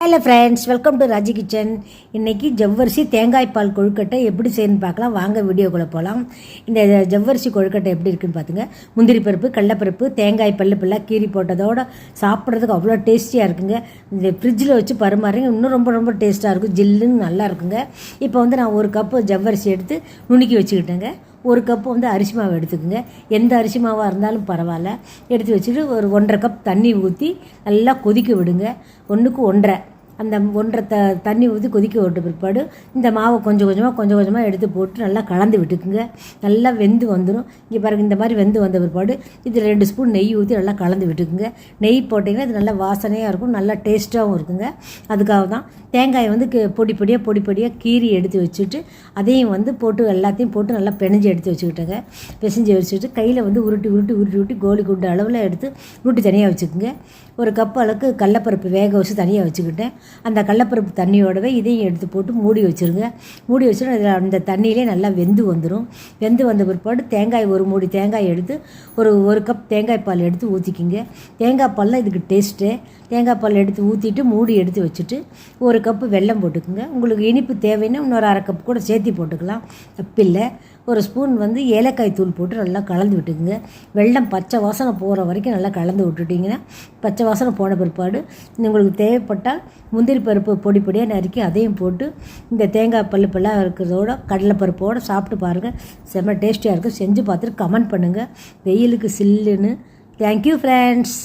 Hello friends, welcome to Raji kitchen. இன்றைக்கி ஜவ்வரிசி தேங்காய் பால் கொழுக்கட்டை எப்படி செய்யணும்னு பார்க்கலாம். வாங்க வீடியோக்குள்ளே போகலாம். இந்த ஜவ்வரிசி கொழுக்கட்டை எப்படி இருக்குன்னு பார்த்துங்க. முந்திரி பருப்பு, கடலைப்பருப்பு, தேங்காய் பல்லாக கீறி போட்டதோடு சாப்பிட்றதுக்கு அவ்வளோ டேஸ்டியாக இருக்குங்க. இந்த ஃப்ரிட்ஜில் வச்சு பரிமாறுங்க, இன்னும் ரொம்ப ரொம்ப டேஸ்ட்டாக இருக்கும். ஜில்லுன்னு நல்லா இருக்குங்க. இப்போ நான் ஒரு கப்பு ஜவ்வரிசி எடுத்து நுணுக்கி வச்சுக்கிட்டேங்க. ஒரு கப்பு அரிசி மாவு எடுத்துக்கோங்க. எந்த அரிசி மாவாக இருந்தாலும் பரவாயில்ல. எடுத்து வச்சுட்டு ஒரு 1.5 கப் தண்ணி ஊற்றி நல்லா கொதிக்க விடுங்க. 1க்கு 1.5 அந்த 1.5 தண்ணி ஊற்றி கொதிக்க விட்ட பிற்பாடு இந்த மாவை கொஞ்சம் கொஞ்சமாக எடுத்து போட்டு நல்லா கலந்து விட்டுக்குங்க. நல்லா வெந்து வந்துடும். இங்கே பாருங்கள், இந்த மாதிரி வெந்து வந்த பிற்பாடு இதில் 2 ஸ்பூன் நெய் ஊற்றி நல்லா கலந்து விட்டுக்குங்க. நெய் போட்டிங்கன்னா இது நல்லா வாசனையாக இருக்கும், நல்லா டேஸ்ட்டாகவும் இருக்குங்க. அதுக்காக தான் தேங்காயை பொடி பொடியாக கீறி எடுத்து வச்சுட்டு அதையும் போட்டு எல்லாத்தையும் போட்டு நல்லா பிணைஞ்சி எடுத்து வச்சுக்கிட்டேங்க. பிசைஞ்சு வச்சுட்டு கையில் உருட்டி கோலி குண்டு அளவில் எடுத்து உருட்டி தனியாக வச்சுக்கோங்க. ஒரு கப் அளவுக்கு கடலைப்பருப்பு வேக வச்சு தனியாக வச்சுக்கிட்டேன். அந்த கடலைப்பருப்பு தண்ணியோடவே இதையும் எடுத்து போட்டு மூடி வச்சுருங்க. மூடி வச்சுட்டு அதில் அந்த தண்ணியிலே நல்லா வெந்து வந்துடும். வெந்து வந்த பிற்பாடு ஒரு மூடி தேங்காய் எடுத்து ஒரு கப் தேங்காய் பால் எடுத்து ஊற்றிக்கிங்க. தேங்காய் பால் தான் இதுக்கு டேஸ்ட்டு. தேங்காய் பால் எடுத்து ஊற்றிட்டு மூடி எடுத்து வச்சுட்டு ஒரு கப்பு வெல்லம் போட்டுக்குங்க. உங்களுக்கு இனிப்பு தேவைன்னா இன்னொரு 1/2 கப் கூட சேர்த்தி போட்டுக்கலாம், தப்பில்லை. ஒரு ஸ்பூன் ஏலக்காய் தூள் போட்டு நல்லா கலந்து விட்டுக்குங்க. வெல்லம் பச்சை வாசனை போகிற வரைக்கும் நல்லா கலந்து விட்டுட்டிங்கன்னா பச்சை வாசனை போன பிற்பாடு உங்களுக்கு தேவைப்பட்டால் முந்திரி பருப்பு பொடியாக நறுக்கி அதையும் போட்டு இந்த தேங்காய் பல்லாக இருக்கிறதோட கடலைப்பருப்போடு சாப்பிட்டு பாருங்கள். செம்ம டேஸ்டியாக இருக்கும். செஞ்சு பார்த்துட்டு கமெண்ட் பண்ணுங்கள். வெயிலுக்கு சில்லுன்னு. Thank you friends.